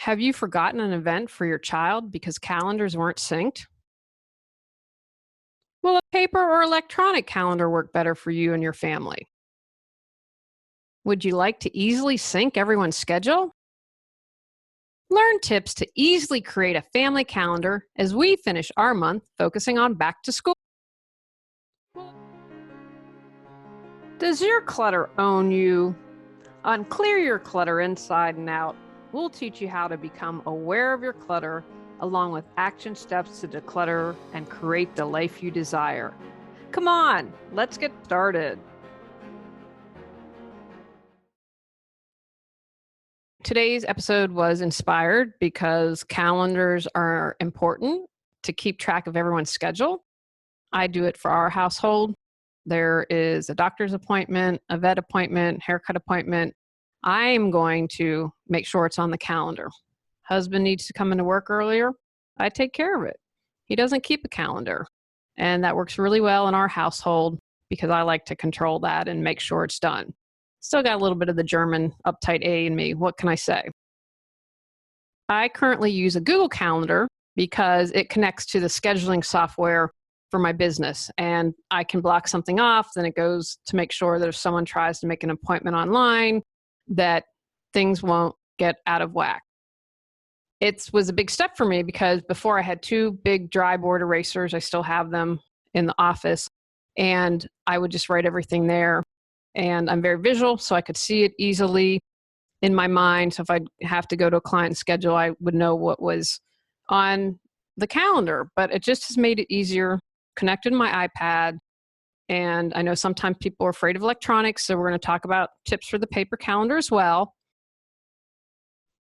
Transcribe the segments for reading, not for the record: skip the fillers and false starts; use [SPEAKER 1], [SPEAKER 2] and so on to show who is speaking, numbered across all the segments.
[SPEAKER 1] Have you forgotten an event for your child because calendars weren't synced? Will a paper or electronic calendar work better for you and your family? Would you like to easily sync everyone's schedule? Learn tips to easily create a family calendar as we finish our month focusing on back to school. Does your clutter own you? On Clear Your Clutter Inside and Out, we'll teach you how to become aware of your clutter along with action steps to declutter and create the life you desire. Come on, let's get started. Today's episode was inspired because calendars are important to keep track of everyone's schedule. I do it for our household. There is a doctor's appointment, a vet appointment, haircut appointment. I'm going to make sure it's on the calendar. Husband needs to come into work earlier. I take care of it. He doesn't keep a calendar. And that works really well in our household because I like to control that and make sure it's done. Still got a little bit of the German uptight A in me. What can I say? I currently use a Google Calendar because it connects to the scheduling software for my business. And I can block something off, then it goes to make sure that if someone tries to make an appointment online, that things won't get out of whack. It was a big step for me because before I had two big dry board erasers. I still have them in the office, and I would just write everything there. And I'm very visual, so I could see it easily in my mind. So if I have to go to a client's schedule, I would know what was on the calendar. But it just has made it easier, connected to my iPad. And I know sometimes people are afraid of electronics, so we're going to talk about tips for the paper calendar as well.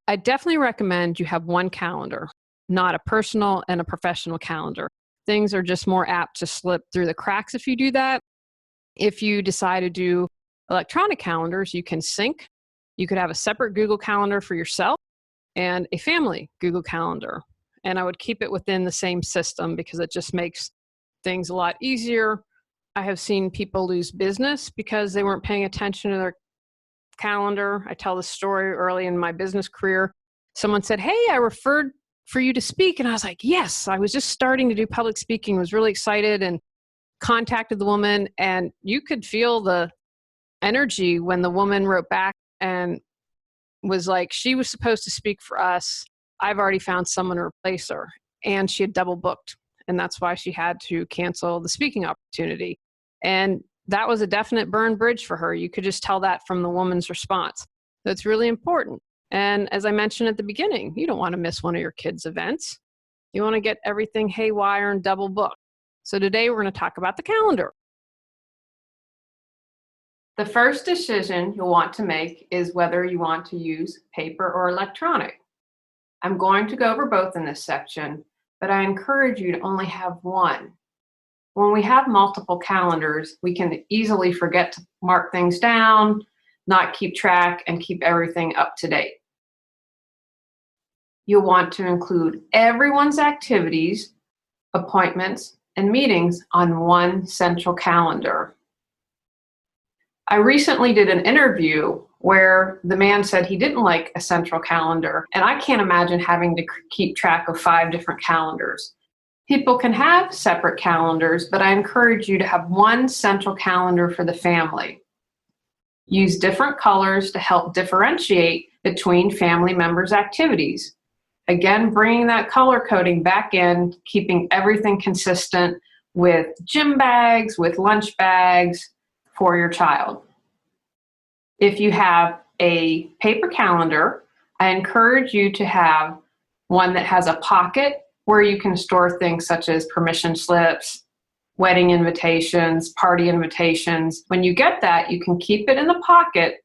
[SPEAKER 1] I definitely recommend you have one calendar, not a personal and a professional calendar. Things are just more apt to slip through the cracks if you do that. If you decide to do electronic calendars, you can sync. You could have a separate Google Calendar for yourself and a family Google Calendar. And I would keep it within the same system because it just makes things a lot easier. I have seen people lose business because they weren't paying attention to their calendar. I tell this story early in my business career. Someone said, "Hey, I referred for you to speak." And I was like, yes, I was just starting to do public speaking, was really excited and contacted the woman. And you could feel the energy when the woman wrote back and was like, she was supposed to speak for us. I've already found someone to replace her. And she had double booked. And that's why she had to cancel the speaking opportunity. And that was a definite burn bridge for her. You could just tell that from the woman's response. So it's really important. And as I mentioned at the beginning, you don't want to miss one of your kids' events. You want to get everything haywire and double booked. So today we're going to talk about the calendar. The first decision you'll want to make is whether you want to use paper or electronic. I'm going to go over both in this section, but I encourage you to only have one. When we have multiple calendars, we can easily forget to mark things down, not keep track, and keep everything up to date. You'll want to include everyone's activities, appointments, and meetings on one central calendar. I recently did an interview where the man said he didn't like a central calendar, and I can't imagine having to keep track of 5 different calendars. People can have separate calendars, but I encourage you to have one central calendar for the family. Use different colors to help differentiate between family members' activities. Again, bringing that color coding back in, keeping everything consistent with gym bags, with lunch bags for your child. If you have a paper calendar, I encourage you to have one that has a pocket where you can store things such as permission slips, wedding invitations, party invitations. When you get that, you can keep it in the pocket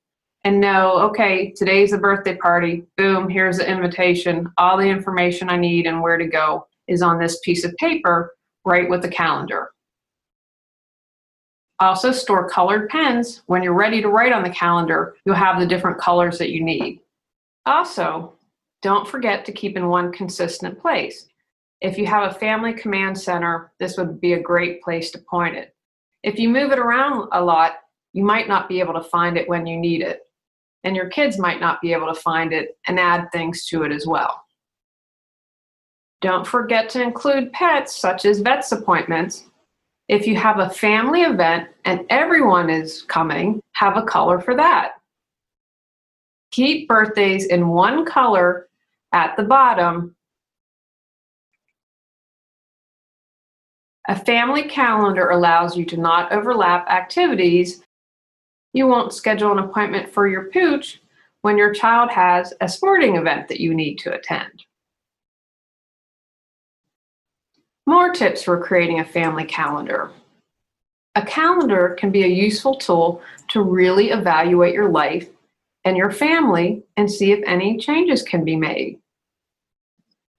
[SPEAKER 1] and know, okay, today's a birthday party. Boom, here's the invitation. All the information I need and where to go is on this piece of paper, right with the calendar. Also store colored pens. When you're ready to write on the calendar, you'll have the different colors that you need. Also, don't forget to keep in one consistent place. If you have a family command center, this would be a great place to point it. If you move it around a lot, you might not be able to find it when you need it. and your kids might not be able to find it and add things to it as well. Don't forget to include pets, such as vet's appointments. If you have a family event and everyone is coming, have a color for that. Keep birthdays in one color at the bottom. A family calendar allows you to not overlap activities. You won't schedule an appointment for your pooch when your child has a sporting event that you need to attend. More tips for creating a family calendar. A calendar can be a useful tool to really evaluate your life and your family and see if any changes can be made.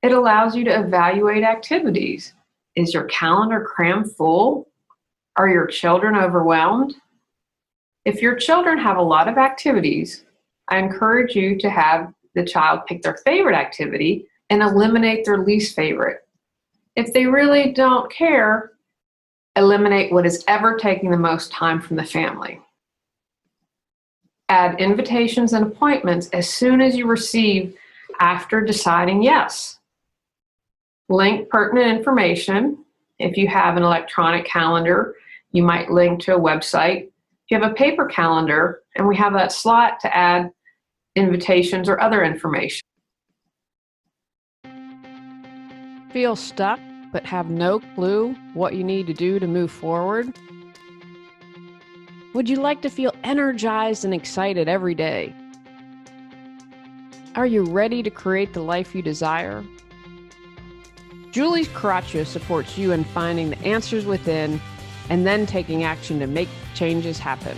[SPEAKER 1] It allows you to evaluate activities. Is your calendar crammed full? Are your children overwhelmed? If your children have a lot of activities, I encourage you to have the child pick their favorite activity and eliminate their least favorite. If they really don't care, eliminate what is ever taking the most time from the family. Add invitations and appointments as soon as you receive after deciding yes. Link pertinent information. If you have an electronic calendar, you might link to a website. If you have a paper calendar, and we have a slot to add invitations or other information. Feel stuck but have no clue what you need to do to move forward? Would you like to feel energized and excited every day? Are you ready to create the life you desire? Julie Coraccio supports you in finding the answers within and then taking action to make changes happen.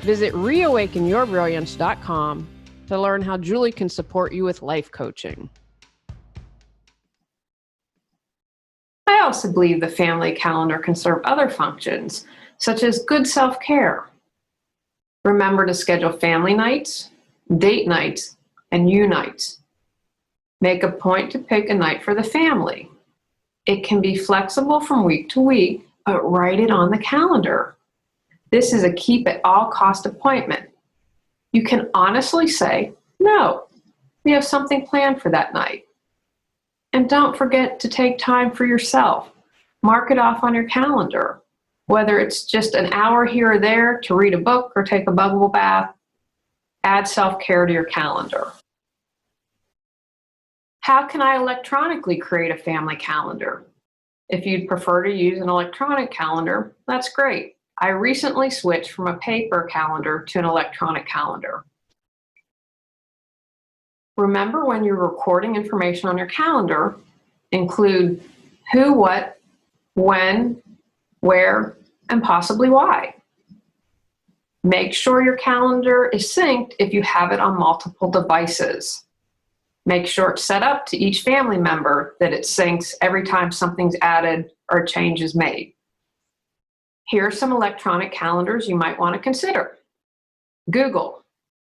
[SPEAKER 1] Visit reawakenyourbrilliance.com to learn how Julie can support you with life coaching. I also believe the family calendar can serve other functions, such as good self-care. Remember to schedule family nights, date nights, and you nights. Make a point to pick a night for the family. It can be flexible from week to week, but write it on the calendar. This is a keep at all cost appointment. You can honestly say, no, we have something planned for that night. And don't forget to take time for yourself. Mark it off on your calendar. Whether it's just an hour here or there to read a book or take a bubble bath, add self-care to your calendar. How can I electronically create a family calendar? If you'd prefer to use an electronic calendar, that's great. I recently switched from a paper calendar to an electronic calendar. Remember, when you're recording information on your calendar, include who, what, when, where, and possibly why. Make sure your calendar is synced if you have it on multiple devices. Make sure it's set up to each family member that it syncs every time something's added or a change is made. Here are some electronic calendars you might want to consider. Google.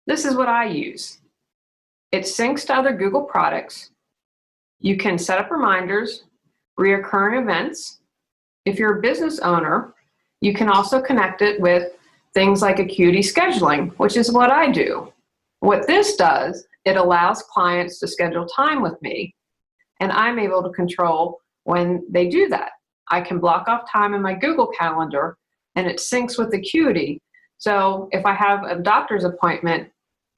[SPEAKER 1] This is what I use. It syncs to other Google products. You can set up reminders, reoccurring events. If you're a business owner, you can also connect it with things like Acuity scheduling, which is what I do. What this does, it allows clients to schedule time with me, and I'm able to control when they do that. I can block off time in my Google Calendar, and it syncs with Acuity. So if I have a doctor's appointment,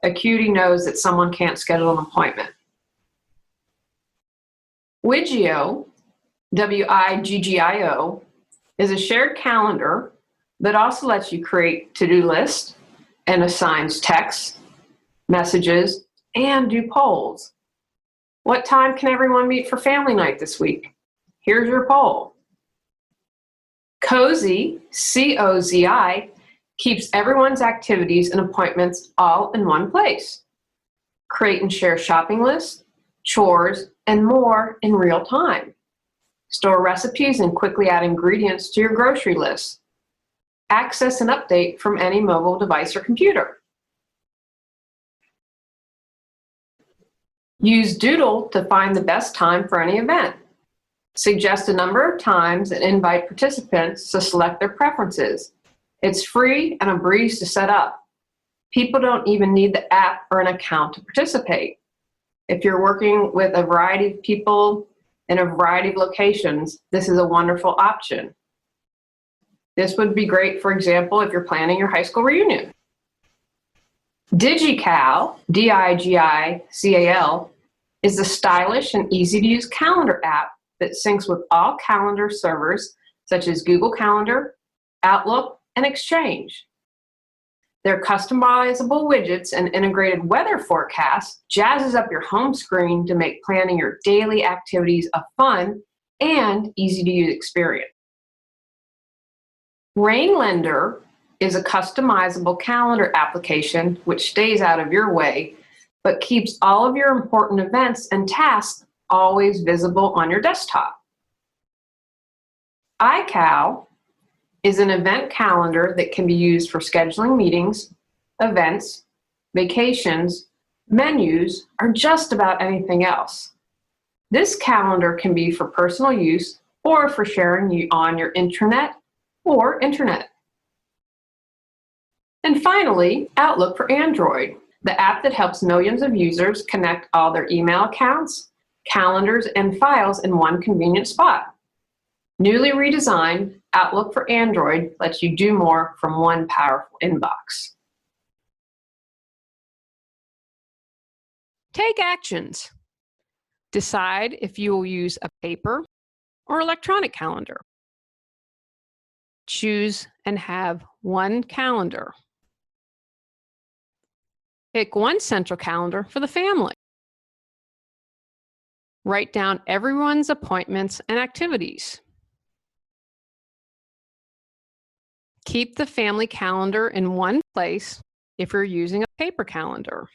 [SPEAKER 1] Acuity knows that someone can't schedule an appointment. Wigio, W-I-G-G-I-O, is a shared calendar that also lets you create to-do lists and assigns texts, messages, and do polls. What time can everyone meet for family night this week? Here's your poll. Cozy, C-O-Z-I, keeps everyone's activities and appointments all in one place. Create and share shopping lists, chores, and more in real time. Store recipes and quickly add ingredients to your grocery list. Access and update from any mobile device or computer. Use Doodle to find the best time for any event. Suggest a number of times and invite participants to select their preferences. It's free and a breeze to set up.
[SPEAKER 2] People don't even need the app or an account to participate. If you're working with a variety of people in a variety of locations, this is a wonderful option. This would be great, for example, if you're planning your high school reunion. DigiCal, DIGICAL, is a stylish and easy-to-use calendar app that syncs with all calendar servers such as Google Calendar, Outlook, and Exchange. Their customizable widgets and integrated weather forecast jazzes up your home screen to make planning your daily activities a fun and easy-to-use experience. Rainlender is a customizable calendar application which stays out of your way, but keeps all of your important events and tasks always visible on your desktop. iCal is an event calendar that can be used for scheduling meetings, events, vacations, menus, or just about anything else. This calendar can be for personal use or for sharing on your intranet or internet. And finally, Outlook for Android, the app that helps millions of users connect all their email accounts, calendars, and files in one convenient spot. Newly redesigned, Outlook for Android lets you do more from one powerful inbox.
[SPEAKER 1] Take actions. Decide if you will use a paper or electronic calendar. Choose and have one calendar. Pick one central calendar for the family. Write down everyone's appointments and activities. Keep the family calendar in one place if you're using a paper calendar.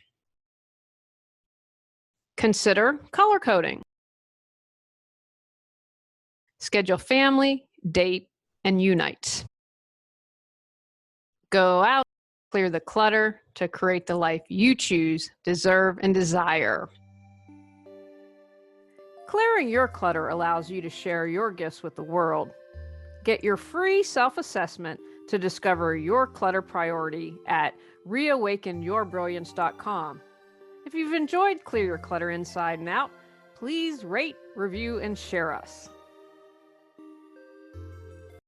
[SPEAKER 1] Consider color coding. Schedule family, date, and unites. Go out, clear the clutter to create the life you choose, deserve, and desire. Clearing your clutter allows you to share your gifts with the world. Get your free self-assessment to discover your clutter priority at reawakenyourbrilliance.com. If you've enjoyed Clear Your Clutter Inside and Out, please rate, review, and share us.